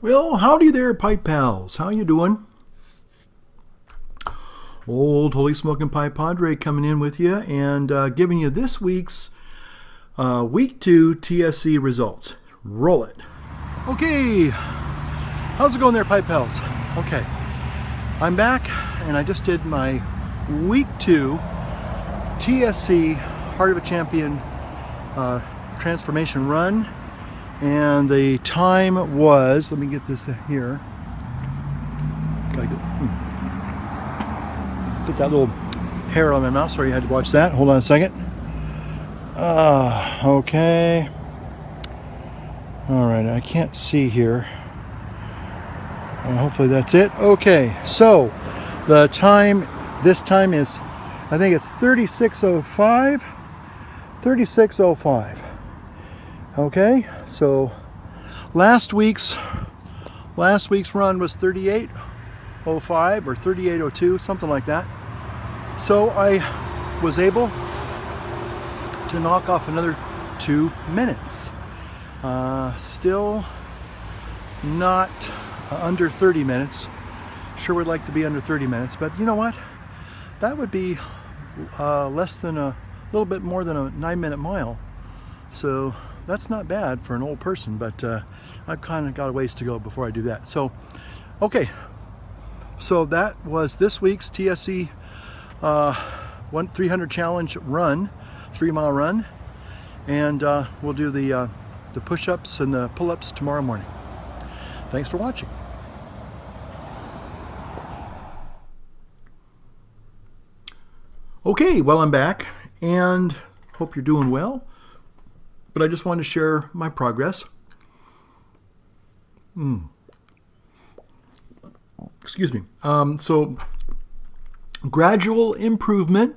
Well, howdy there, pipe pals. How you doing? Old Holy Smoking Pipe Padre coming in with you and giving you this week's Week 2 TSC results. Roll it. Okay, how's it going there, pipe pals? Okay, I'm back and I just did my Week 2 TSC Heart of a Champion transformation run. And the time was, let me get this here. Gotta get that little hair on my mouth. Sorry you had to watch that. Hold on a second. Okay. All right, I can't see here. Hopefully that's it. Okay, so the time, this time is, I think it's 36:05. 36:05. Okay, so last week's run was 38:05 or 38:02, something like that. So I was able to knock off another 2 minutes. Still not under 30 minutes. Sure would like to be under 30 minutes, but you know what? That would be less than a little bit more than a 9-minute mile. So that's not bad for an old person, but I've kind of got a ways to go before I do that. So, okay. So that was this week's TSC 300 challenge run, 3-mile run, and we'll do the push-ups and the pull-ups tomorrow morning. Thanks for watching. Okay, well, I'm back and hope you're doing well. But I just wanted to share my progress. Excuse me. So gradual improvement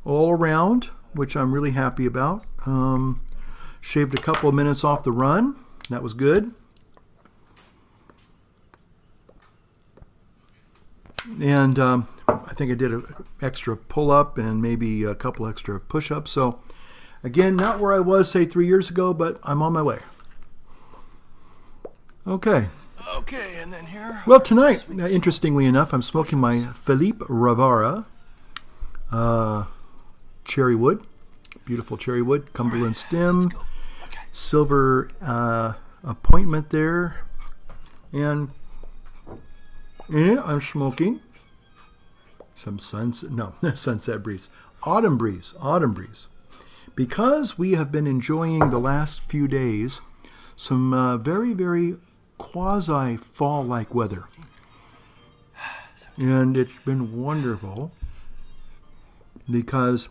all around, which I'm really happy about. Shaved a couple of minutes off the run. That was good. And I think I did an extra pull-up and maybe a couple extra push-ups. So again, not where I was, say, 3 years ago, but I'm on my way. Okay. Okay, and then here. Well, tonight, interestingly enough, I'm smoking my Philippe Rivara cherry wood. Beautiful cherry wood, Cumberland stem, silver appointment there. And yeah, I'm smoking some sunset breeze. Autumn breeze. Because we have been enjoying the last few days some very, very quasi-fall-like weather. And it's been wonderful because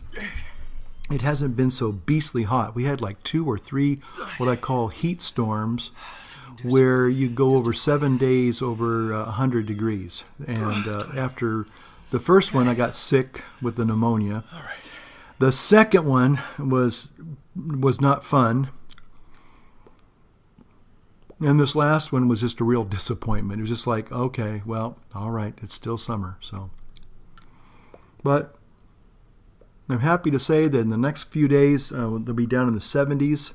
it hasn't been so beastly hot. We had like 2 or 3 what I call heat storms where you go over 7 days over 100 degrees. And after the first one, I got sick with the pneumonia. All right. The second one was not fun. And this last one was just a real disappointment. It was just like, okay, well, all right, it's still summer. So, but I'm happy to say that in the next few days, they'll be down in the 70s.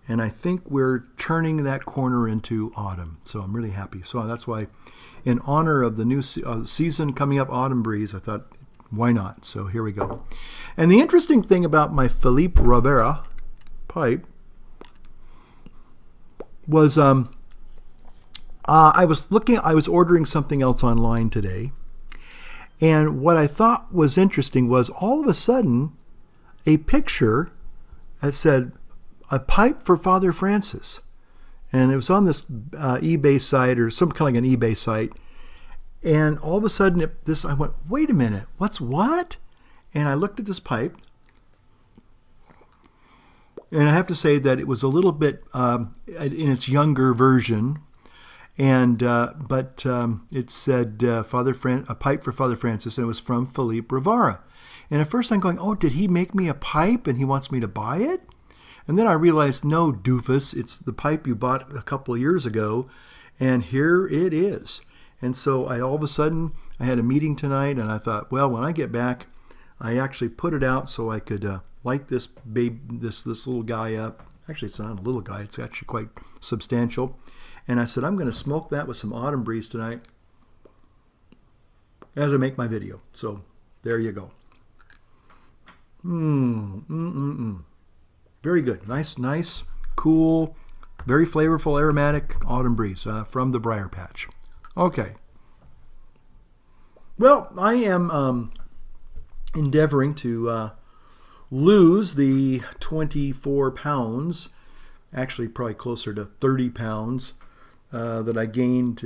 And I think we're turning that corner into autumn. So I'm really happy. So that's why, in honor of the new season coming up, Autumn Breeze, I thought, why not? So here we go. And the interesting thing about my Philippe Rivera pipe was I was ordering something else online today. And what I thought was interesting was all of a sudden a picture that said, a pipe for Father Francis. And it was on this eBay site or some kind of like an eBay site. And all of a sudden, I went, wait a minute, what? And I looked at this pipe. And I have to say that it was a little bit in its younger version. And but it said a pipe for Father Francis, and it was from Philippe Rivara. And at first I'm going, oh, did he make me a pipe and he wants me to buy it? And then I realized, no, doofus, it's the pipe you bought a couple of years ago, and here it is. And so all of a sudden, I had a meeting tonight, and I thought, well, when I get back, I actually put it out so I could light this little guy up. Actually, it's not a little guy. It's actually quite substantial. And I said, I'm going to smoke that with some Autumn Breeze tonight as I make my video. So there you go. Very good. Nice, cool, very flavorful, aromatic Autumn Breeze from the Briar Patch. Okay. Well, I am endeavoring to lose the 24 pounds, actually probably closer to 30 pounds that I gained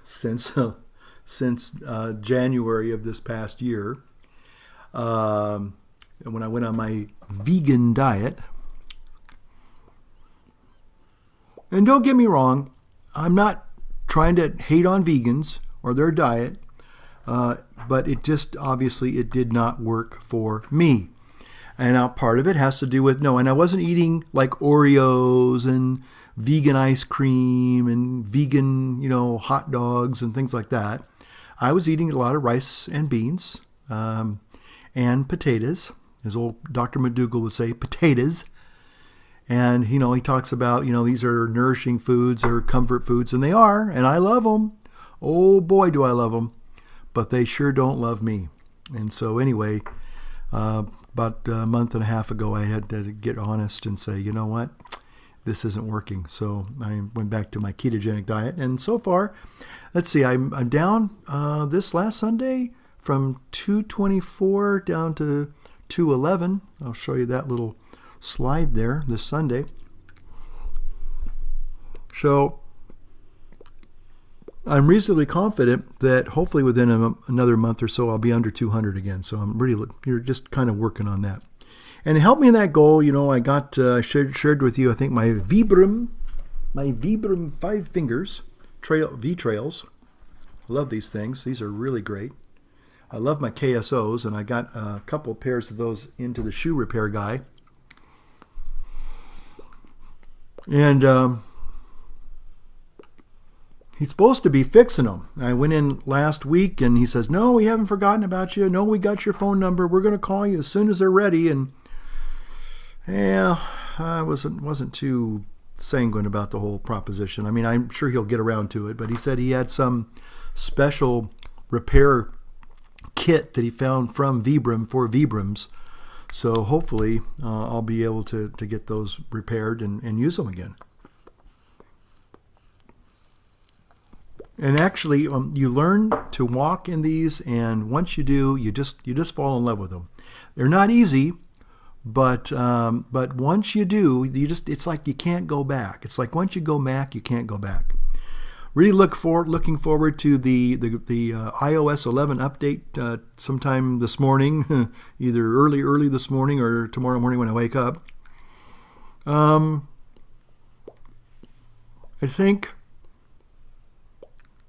since January of this past year. When I went on my vegan diet. And don't get me wrong, I'm not trying to hate on vegans or their diet, but it just, obviously, it did not work for me. And now part of it has to do with, and I wasn't eating like Oreos and vegan ice cream and vegan, hot dogs and things like that. I was eating a lot of rice and beans and potatoes. As old Dr. McDougall would say, potatoes. And, he talks about, these are nourishing foods, they're comfort foods, and they are, and I love them. Oh boy, do I love them. But they sure don't love me. And so anyway, about a month and a half ago, I had to get honest and say, you know what, this isn't working. So I went back to my ketogenic diet. And so far, let's see, I'm down this last Sunday from 224 down to 211. I'll show you that little slide there this Sunday. So I'm reasonably confident that hopefully within another month or so I'll be under 200 again. So you're just kind of working on that. And to help me in that goal, I got shared with you, I think, my Vibram 5 fingers V-Trails. I love these things. These are really great. I love my KSOs, and I got a couple pairs of those into the shoe repair guy. And he's supposed to be fixing them. I went in last week, and he says, no, we haven't forgotten about you. No, we got your phone number. We're going to call you as soon as they're ready. And yeah, I wasn't too sanguine about the whole proposition. I mean, I'm sure he'll get around to it, but he said he had some special repair kit that he found from Vibram for Vibrams. So hopefully I'll be able to get those repaired and use them again. And actually, you learn to walk in these, and once you do, you just fall in love with them. They're not easy, but once you do, it's like you can't go back. It's like once you go back, you can't go back. Really looking forward to the iOS 11 update sometime this morning, either early this morning or tomorrow morning when I wake up. I think.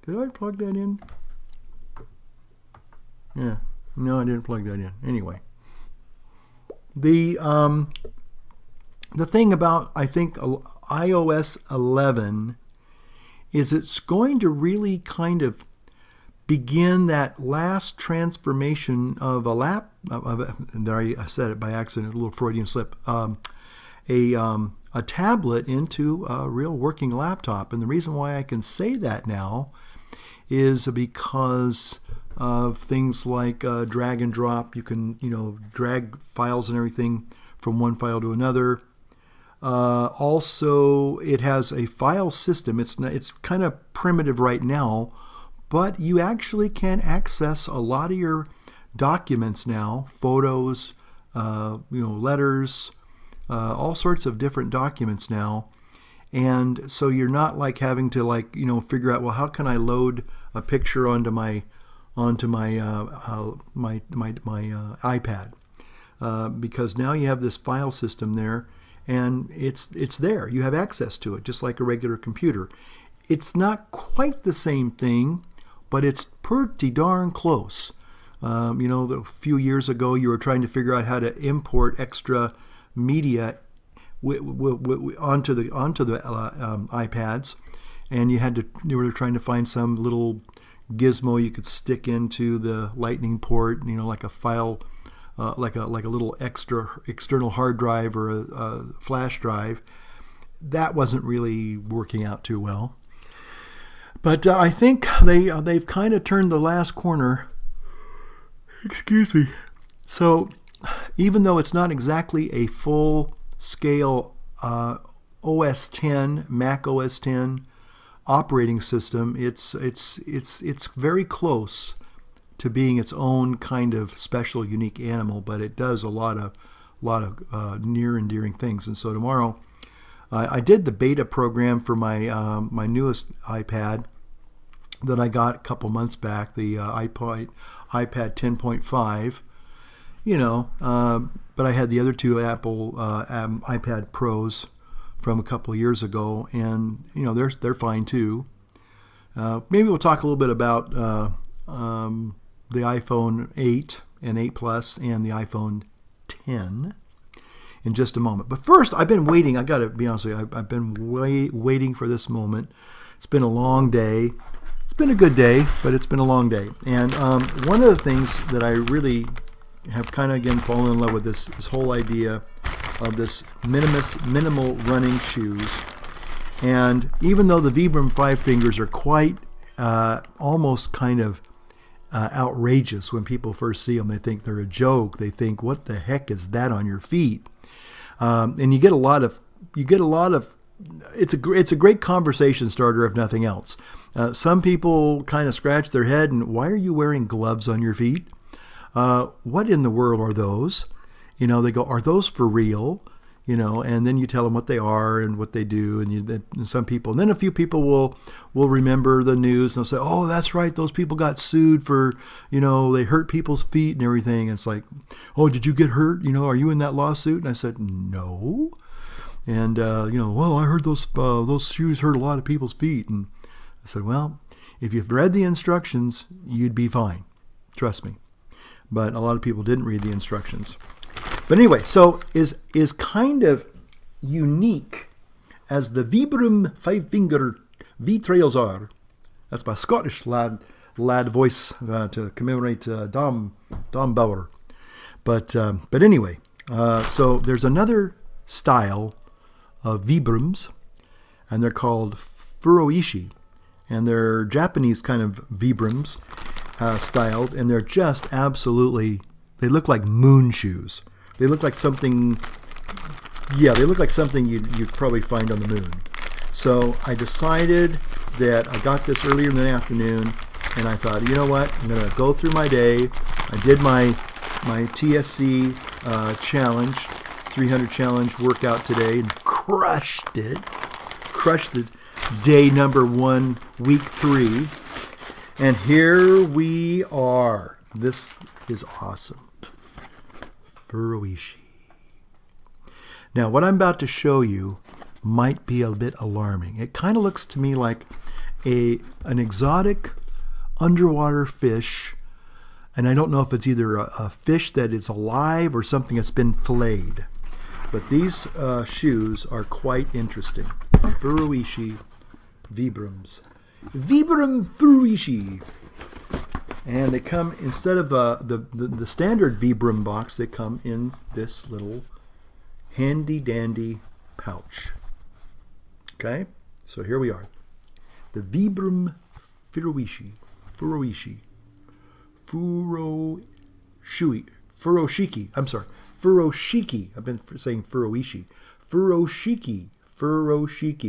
Did I plug that in? Yeah. No, I didn't plug that in. Anyway. The thing about, I think, iOS 11 is it's going to really kind of begin that last transformation of there I said it by accident, a little Freudian slip, a tablet into a real working laptop. And the reason why I can say that now is because of things like drag and drop. You can, drag files and everything from one file to another. Also, it has a file system. It's kind of primitive right now, but you actually can access a lot of your documents now, photos, letters, all sorts of different documents now. And so you're not like having to figure out, well, how can I load a picture onto my iPad? Because now you have this file system there, and it's there. You have access to it, just like a regular computer. It's not quite the same thing, but it's pretty darn close. A few years ago, you were trying to figure out how to import extra media onto the iPads, and you were trying to find some little gizmo you could stick into the lightning port, like a file, like a little external hard drive or a flash drive. That wasn't really working out too well. But I think they've kind of turned the last corner. Excuse me. So even though it's not exactly a full-scale OS 10, Mac OS 10 operating system, it's very close to being its own kind of special, unique animal. But it does a lot of near and dearing things. And so tomorrow, I did the beta program for my newest iPad that I got a couple months back, the iPad 10.5. But I had the other two Apple iPad Pros from a couple of years ago, and they're fine too. Maybe we'll talk a little bit about the iPhone 8 and 8 Plus and the iPhone 10 in just a moment. But first, I've been waiting. I got to be honest with you. I've been waiting for this moment. It's been a long day. It's been a good day, but it's been a long day. And one of the things that I really have kind of, again, fallen in love with this whole idea of this minimal running shoes. And even though the Vibram 5 fingers are quite almost kind of outrageous when people first see them, they think they're a joke. They think, what the heck is that on your feet? And you get a lot of it's a great conversation starter if nothing else. Some people kind of scratch their head and, why are you wearing gloves on your feet? What in the world are those? They go, are those for real? And then you tell them what they are and what they do. And some people, and then a few people will remember the news and they'll say, oh, that's right, those people got sued for, they hurt people's feet and everything. And it's like, oh, did you get hurt? Are you in that lawsuit? And I said, no. And, well, I heard those shoes hurt a lot of people's feet. And I said, well, if you've read the instructions, you'd be fine. Trust me. But a lot of people didn't read the instructions. But anyway, so is kind of unique as the Vibram 5-finger V-trails are. That's my Scottish lad voice to commemorate Dom Bauer. But anyway, so there's another style of Vibrams, and they're called Furoishi, and they're Japanese kind of Vibrams styled, and they're just absolutely, they look like moon shoes. They look like something, you'd probably find on the moon. So I decided that I got this earlier in the afternoon, and I thought, you know what, I'm going to go through my day. I did my TSC challenge, 300 challenge workout today, and crushed it. Crushed the day number 1, week 3. And here we are. This is awesome. Furoishi. Now, what I'm about to show you might be a bit alarming. It kind of looks to me like an exotic underwater fish, and I don't know if it's either a fish that is alive or something that's been filleted. But these shoes are quite interesting. Furoishi Vibrams. Vibram Furoishi. And they come, instead of the standard Vibram box, they come in this little handy-dandy pouch. Okay? So here we are. The Vibram Furoishi. Furoshiki. I'm sorry. Furoshiki. I've been saying Furoishi. Furoshiki.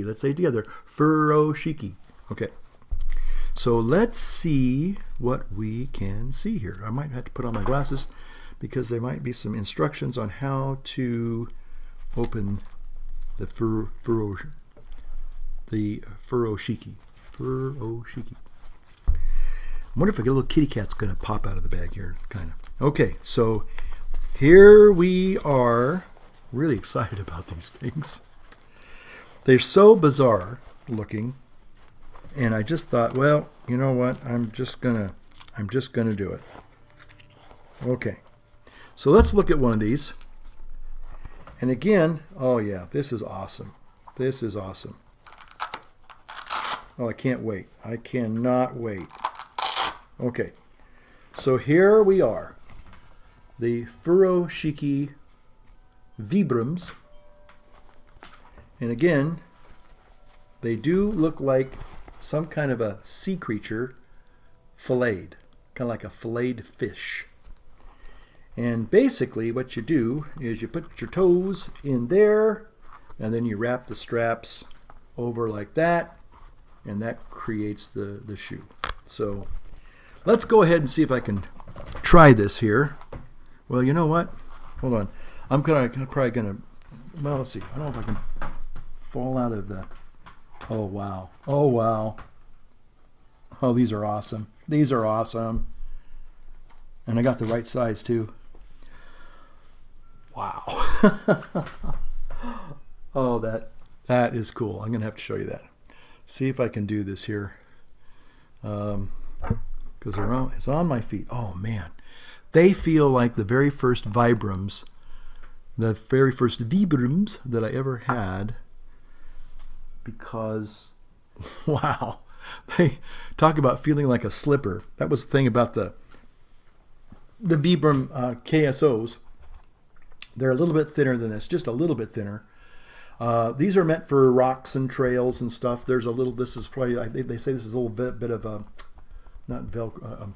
Let's say it together. Furoshiki. Okay. So let's see what we can see here. I might have to put on my glasses because there might be some instructions on how to open the Furoshiki. Furoshiki. I wonder if a little kitty cat's going to pop out of the bag here. Kind of. Okay, so here we are. Really excited about these things. They're so bizarre looking. And I just thought, well, you know what? I'm just gonna do it. Okay. So let's look at one of these. And again, oh yeah, this is awesome. This is awesome. Oh, I can't wait. I cannot wait. Okay. So here we are. The Furoshiki Vibrams. And again, they do look like some kind of a sea creature filleted, kind of like a filleted fish. And basically what you do is you put your toes in there, and then you wrap the straps over like that, and that creates the shoe. So let's go ahead and see if I can try this here. Well, you know what? Hold on. I'm probably gonna. Well, let's see. I don't know if I can fall out of the. Oh wow! Oh wow! Oh, these are awesome. These are awesome. And I got the right size too. Wow. Oh, that is cool. I'm gonna have to show you that. See if I can do this here. Because it's on my feet. Oh man. They feel like the very first Vibrams, the very first Vibrams that I ever had, because, wow, they talk about feeling like a slipper. That was the thing about the Vibram KSOs. They're a little bit thinner than this, just a little bit thinner. These are meant for rocks and trails and stuff. There's a little, this is probably, they say this is a little bit of a, not Velcro,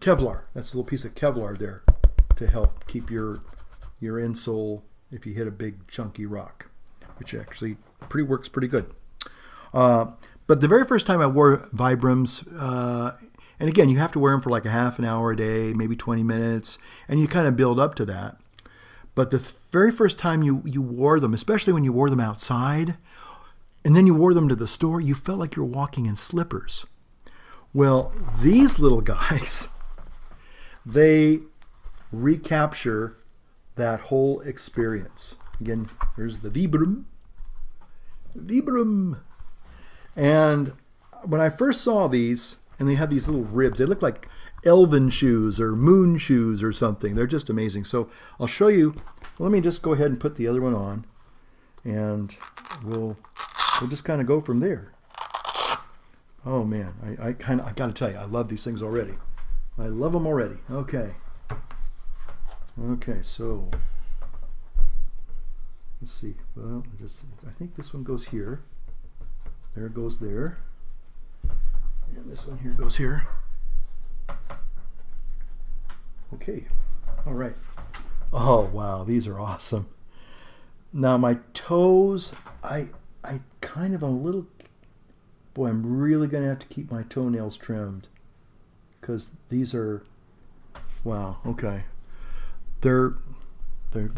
Kevlar. That's a little piece of Kevlar there to help keep your insole if you hit a big chunky rock, which actually works pretty good. But the very first time I wore Vibrams, and again, you have to wear them for like a half an hour a day, maybe 20 minutes, and you kind of build up to that. But the very first time you wore them, especially when you wore them outside, and then you wore them to the store, you felt like you were walking in slippers. Well, these little guys, they recapture that whole experience. Again, here's the Vibram. Vibram. And when I first saw these, and they have these little ribs, they look like elven shoes or moon shoes or something. They're just amazing. So I'll show you. Let me just go ahead and put the other one on, and we'll just kind of go from there. Oh man, I got to tell you, I love these things already. I love them already. Okay. Okay, so let's see. Well, I think this one goes here. There it goes there. And this one here goes here. Okay. All right. Oh wow, these are awesome. Now my toes, I kind of a little. Boy, I'm really going to have to keep my toenails trimmed, because these are, wow, okay. They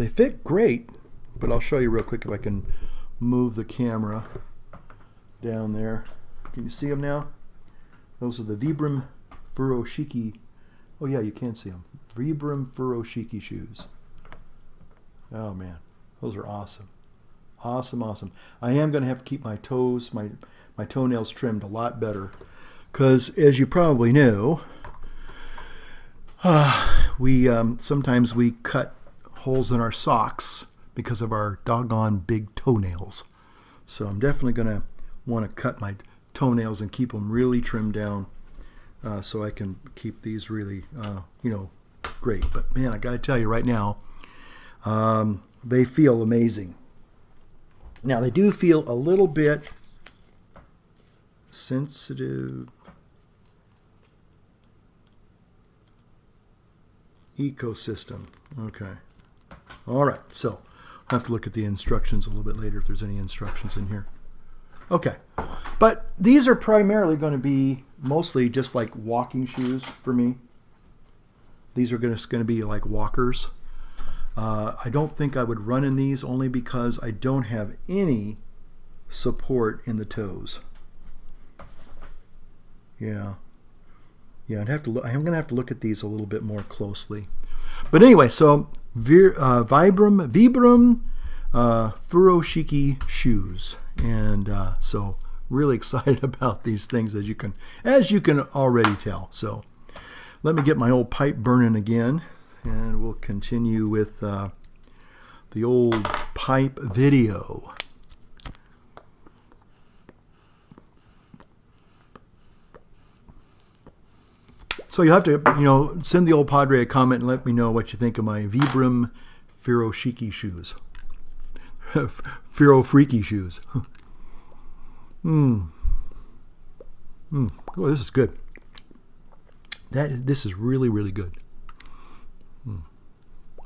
fit great, but I'll show you real quick if I can move the camera down there. Can you see them now? Those are the Vibram Furoshiki. Oh yeah, you can see them. Vibram Furoshiki shoes. Oh man, those are awesome. Awesome, awesome. I am going to have to keep my toes, my toenails trimmed a lot better, because as you probably know, sometimes we cut holes in our socks because of our doggone big toenails. So I'm definitely going to want to cut my toenails and keep them really trimmed down, so I can keep these really, great. But man, I got to tell you right now, they feel amazing. Now they do feel a little bit sensitive. Ecosystem. Okay. All right. So I'll have to look at the instructions a little bit later if there's any instructions in here. Okay. But these are primarily going to be mostly just like walking shoes for me. These are going to be like walkers. I don't think I would run in these, only because I don't have any support in the toes. Yeah, I'm going to have to look at these a little bit more closely. But anyway, so Vibram Furoshiki shoes, and so really excited about these things, as you can already tell. So let me get my old pipe burning again, and we'll continue with the old pipe video. So you have to, send the old Padre a comment and let me know what you think of my Vibram Furoshiki shoes. Furo Freaky shoes. Oh, this is good. This is really, really good.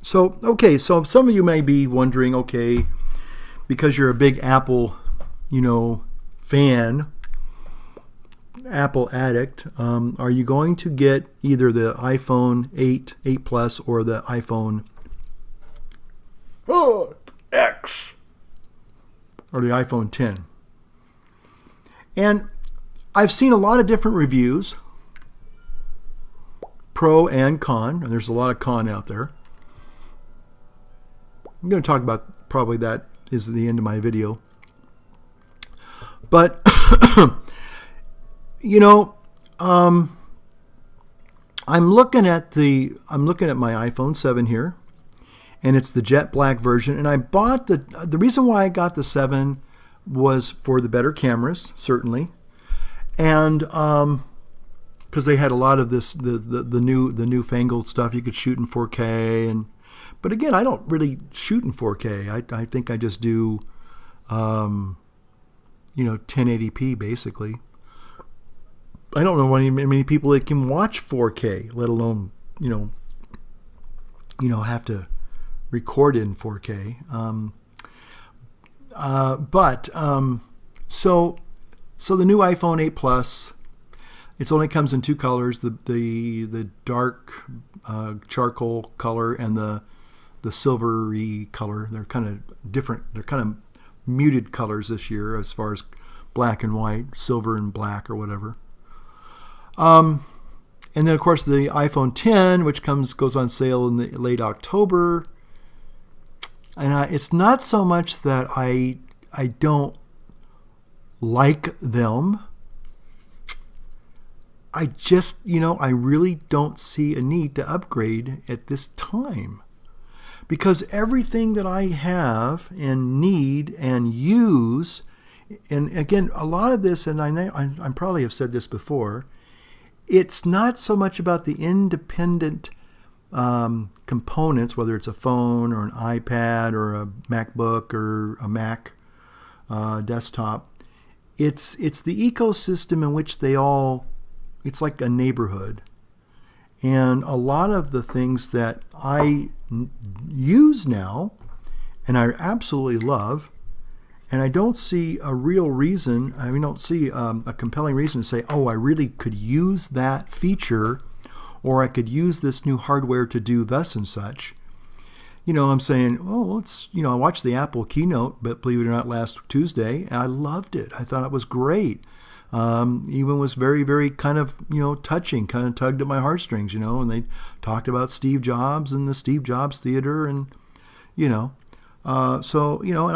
So, okay, so some of you may be wondering, okay, because you're a big Apple, fan, Apple addict, are you going to get either the iPhone 8, 8 Plus, or the iPhone X, or the iPhone 10? And I've seen a lot of different reviews, pro and con, and there's a lot of con out there. I'm going to talk about, probably that is the end of my video. But, I'm looking at my iPhone 7 here, and it's the jet black version. And I bought the reason why I got the 7 was for the better cameras, certainly, and because they had a lot of the newfangled stuff. You could shoot in 4K, but again, I don't really shoot in 4K. I think I just do 1080p basically. I don't know many people that can watch 4K, let alone have to record in 4K. So the new iPhone 8 Plus, it only comes in two colors: the dark charcoal color and the silvery color. They're kind of different. They're kind of muted colors this year as far as black and white, silver and black, or whatever. And then of course the iPhone 10, which goes on sale in the late October. And it's not so much that I don't like them. I just, I really don't see a need to upgrade at this time, because everything that I have and need and use, and again, a lot of this, and I probably have said this before, it's not so much about the independent components, whether it's a phone or an iPad or a MacBook or a Mac desktop. It's the ecosystem in which it's like a neighborhood. And a lot of the things that I use now, and I absolutely love, and I don't see a real reason, don't see a compelling reason to say, oh, I really could use that feature, or I could use this new hardware to do thus and such. I'm saying, I watched the Apple keynote, but believe it or not, last Tuesday, and I loved it. I thought it was great. Even was very, very kind of, touching, kind of tugged at my heartstrings, and they talked about Steve Jobs and the Steve Jobs Theater, and, and I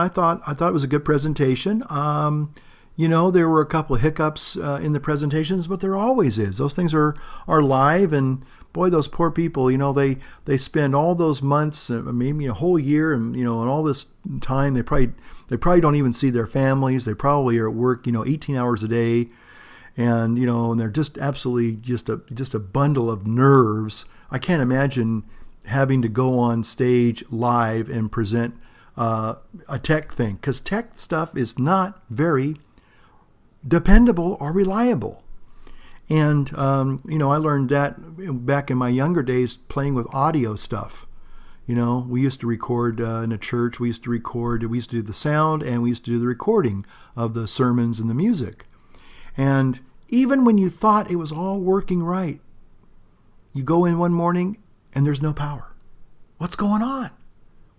thought it was a good presentation. There were a couple of hiccups in the presentations, but there always is. Those things are live, and boy, those poor people, they spend all those months, maybe a whole year, and and all this time, they probably don't even see their families. They probably are at work, 18 hours a day, and and they're just absolutely just a bundle of nerves. I can't imagine having to go on stage live and present a tech thing, because tech stuff is not very dependable or reliable. And, I learned that back in my younger days playing with audio stuff. We used to record in a church. We used to do the sound, and we used to do the recording of the sermons and the music. And even when you thought it was all working right, you go in one morning and there's no power. What's going on?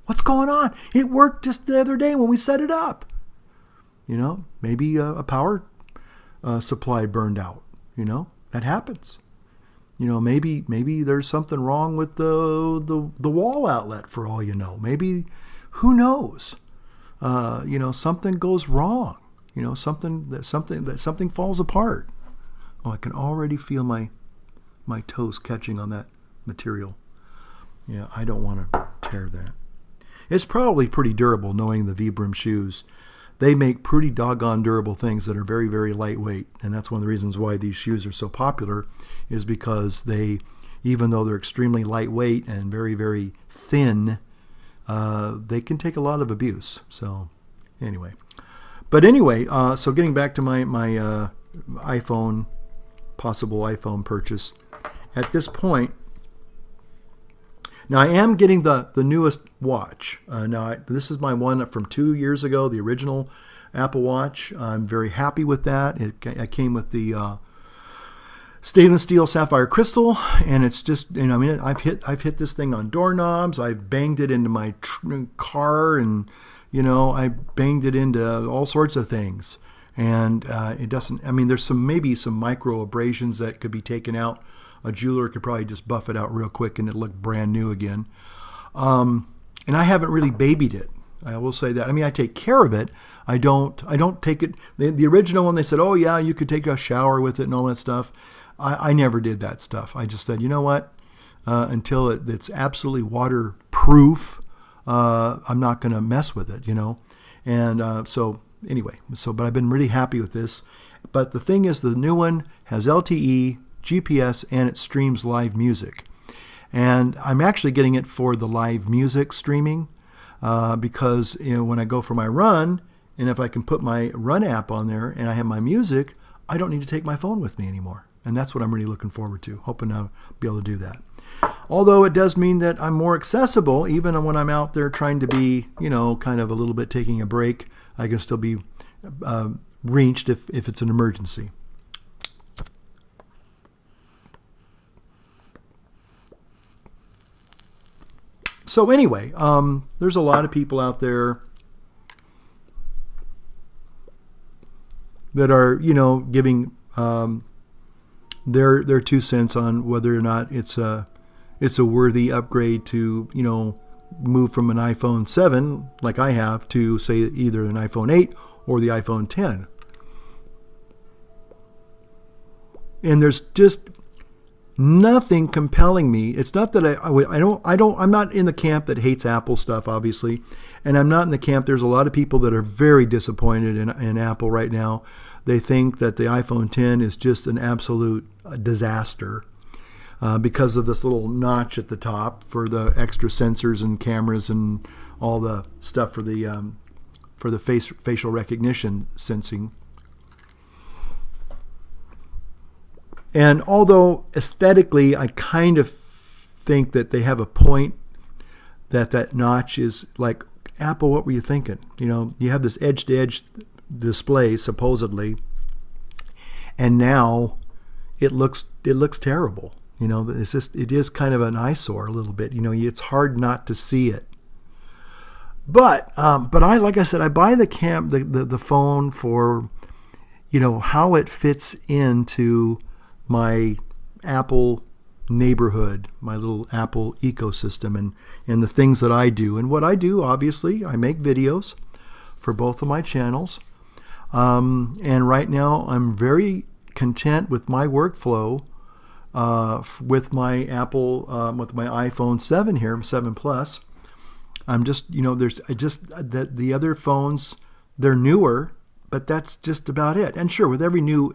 What's going on? It worked just the other day when we set it up. Maybe a power supply burned out. That happens. Maybe there's something wrong with the wall outlet, for all you know. Maybe, who knows? Something goes wrong. Something falls apart. Oh, I can already feel my toes catching on that material. Yeah, I don't want to tear that. It's probably pretty durable, knowing the Vibram shoes. They make pretty doggone durable things that are very, very lightweight. And that's one of the reasons why these shoes are so popular, is because they, even though they're extremely lightweight and very, very thin, they can take a lot of abuse. So anyway, But anyway, so getting back to my possible iPhone purchase. At this point, now I am getting the newest watch. This is my one from 2 years ago, the original Apple Watch. I'm very happy with that. It came with the stainless steel sapphire crystal, and it's just, I've hit this thing on doorknobs. I've banged it into my car, and I banged it into all sorts of things. And it doesn't. There's maybe some micro abrasions that could be taken out. A jeweler could probably just buff it out real quick, and it look brand new again. And I haven't really babied it. I will say that. I take care of it. I don't take it. The original one, they said, oh yeah, you could take a shower with it and all that stuff. I never did that stuff. I just said, you know what? Until it's absolutely waterproof, I'm not going to mess with it. And so anyway, but I've been really happy with this. But the thing is, the new one has LTE, GPS, and it streams live music. And I'm actually getting it for the live music streaming because when I go for my run, and if I can put my run app on there and I have my music, I don't need to take my phone with me anymore. And that's what I'm really looking forward to, hoping I'll be able to do that. Although it does mean that I'm more accessible, even when I'm out there trying to be, kind of a little bit taking a break, I can still be reached if it's an emergency. So anyway, there's a lot of people out there that are, giving their 2 cents on whether or not it's a worthy upgrade to, move from an iPhone 7 like I have to, say, either an iPhone 8 or the iPhone 10. And there's just nothing compelling me. It's not that I'm not in the camp that hates Apple stuff, obviously, and I'm not in the camp. There's a lot of people that are very disappointed in Apple right now. They think that the iPhone 10 is just an absolute disaster because of this little notch at the top for the extra sensors and cameras and all the stuff for the facial recognition sensing. And although aesthetically, I kind of think that they have a point that notch is like, Apple, what were you thinking? You have this edge-to-edge display supposedly, and now it looks terrible. It is kind of an eyesore a little bit. It's hard not to see it. But like I said, I buy the phone for, how it fits into my Apple neighborhood, my little Apple ecosystem, and the things that I do. And what I do, obviously, I make videos for both of my channels. And right now, I'm very content with my workflow with my Apple, with my iPhone 7 here, 7 Plus. I'm just, the other phones, they're newer, but that's just about it. And sure, with every new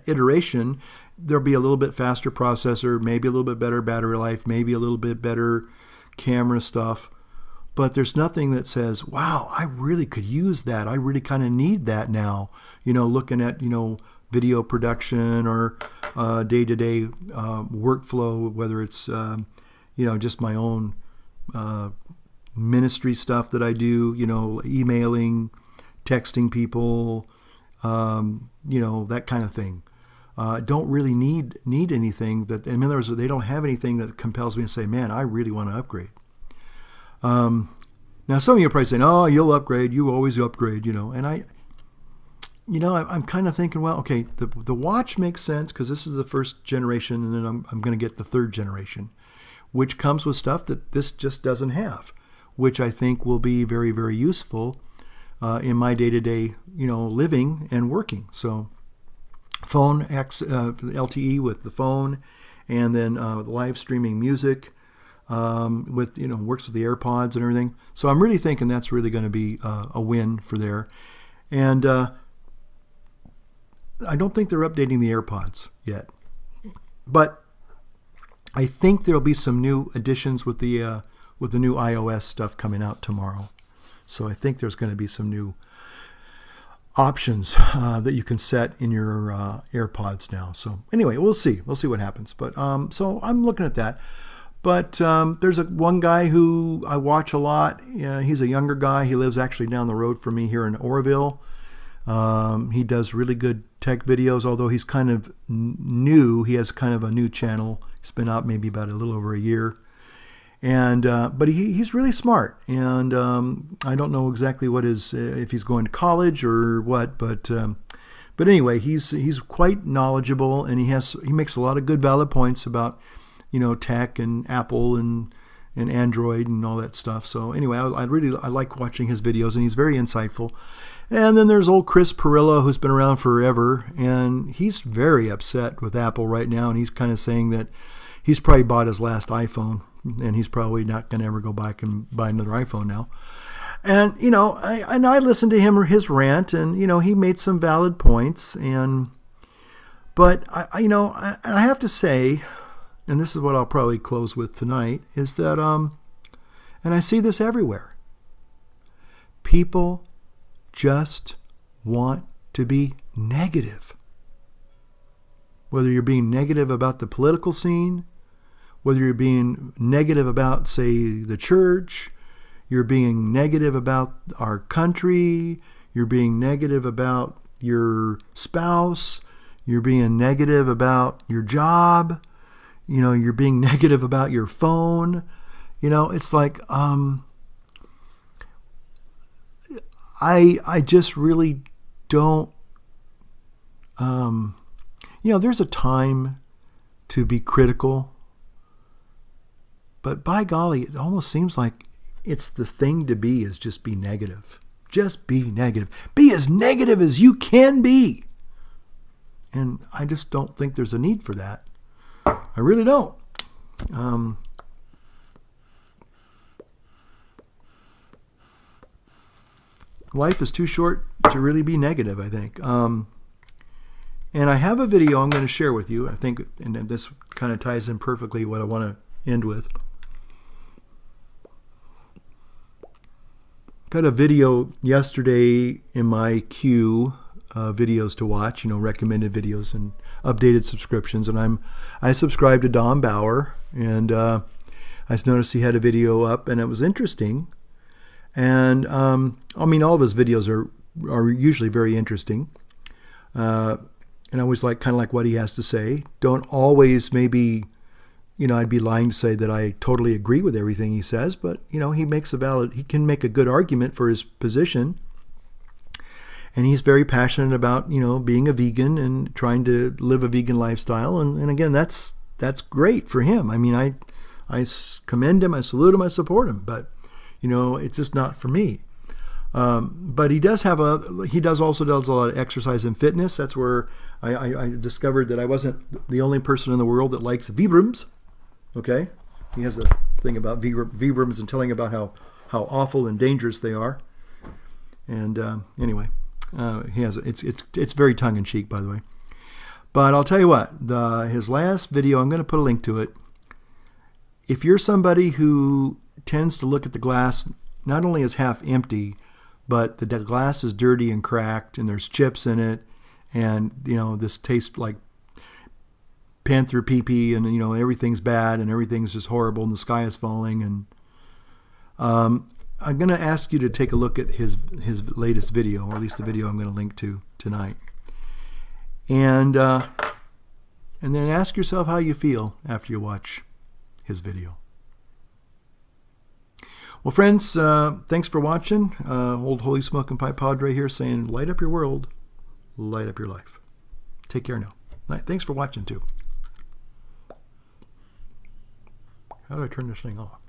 iteration, there'll be a little bit faster processor, maybe a little bit better battery life, maybe a little bit better camera stuff. But there's nothing that says, wow, I really could use that. I really kind of need that now. Looking at, video production or day-to-day workflow, whether it's, just my own ministry stuff that I do, emailing, texting people, that kind of thing. Don't really need anything that, in other words, they don't have anything that compels me to say, man, I really want to upgrade. Now some of you are probably saying, oh, you'll upgrade, you always upgrade, and I'm kind of thinking, well, okay, the watch makes sense because this is the first generation, and then I'm going to get the third generation, which comes with stuff that this just doesn't have, which I think will be very, very useful in my day-to-day, living and working. So phone LTE with the phone, and then live streaming music with, works with the AirPods and everything. So I'm really thinking that's really going to be a win for there. And I don't think they're updating the AirPods yet, but I think there'll be some new additions with the new iOS stuff coming out tomorrow. So I think there's going to be some new options that you can set in your AirPods now. So anyway, we'll see what happens. But so I'm looking at that. But there's one guy who I watch a lot. He's a younger guy. He lives actually down the road from me here in Oroville. He does really good tech videos, although he's kind of new. He has kind of a new channel. He's been out maybe about a little over a year. And but he's really smart, and I don't know exactly what if he's going to college or what, but anyway, he's quite knowledgeable, and he makes a lot of good valid points about tech and Apple and Android and all that stuff. So anyway, I like watching his videos, and he's very insightful. And then there's old Chris Pirillo, who's been around forever, and he's very upset with Apple right now, and he's kind of saying that he's probably bought his last iPhone, and he's probably not going to ever go back and buy another iPhone now. And I listened to his rant, and he made some valid points, but I have to say, and this is what I'll probably close with tonight, is that and I see this everywhere. People just want to be negative. Whether you're being negative about the political scene, whether you're being negative about, say, the church, you're being negative about our country, you're being negative about your spouse, you're being negative about your job, you're being negative about your phone. It's like, I just really don't, there's a time to be critical, but by golly, it almost seems like it's the thing to be is just be negative. Just be negative. Be as negative as you can be. And I just don't think there's a need for that. I really don't. Life is too short to really be negative, I think. And I have a video I'm going to share with you, I think, and this kind of ties in perfectly what I want to end with. Got a video yesterday in my queue, videos to watch, recommended videos and updated subscriptions. And I subscribed to Don Bauer, and I noticed he had a video up, and it was interesting. And all of his videos are usually very interesting. And I always kind of like what he has to say. Don't always maybe, I'd be lying to say that I totally agree with everything he says, but he can make a good argument for his position. And he's very passionate about, being a vegan and trying to live a vegan lifestyle. And again, that's great for him. I commend him, I salute him, I support him, but it's just not for me. But he also does a lot of exercise and fitness. That's where I discovered that I wasn't the only person in the world that likes Vibrams. Okay. He has a thing about Vibrams and telling about how awful and dangerous they are. And anyway, he has it's very tongue in cheek, by the way. But I'll tell you what, his last video, I'm going to put a link to it. If you're somebody who tends to look at the glass not only as half empty, but the glass is dirty and cracked, and there's chips in it, and this tastes like panther pee-pee, and everything's bad and everything's just horrible and the sky is falling. And I'm going to ask you to take a look at his latest video, or at least the video I'm going to link to tonight, and then ask yourself how you feel after you watch his video. Well, friends, thanks for watching. Old Holy Smoking Pipe Padre here saying, light up your world, light up your life. Take care now. Thanks for watching, too. How do I turn this thing off?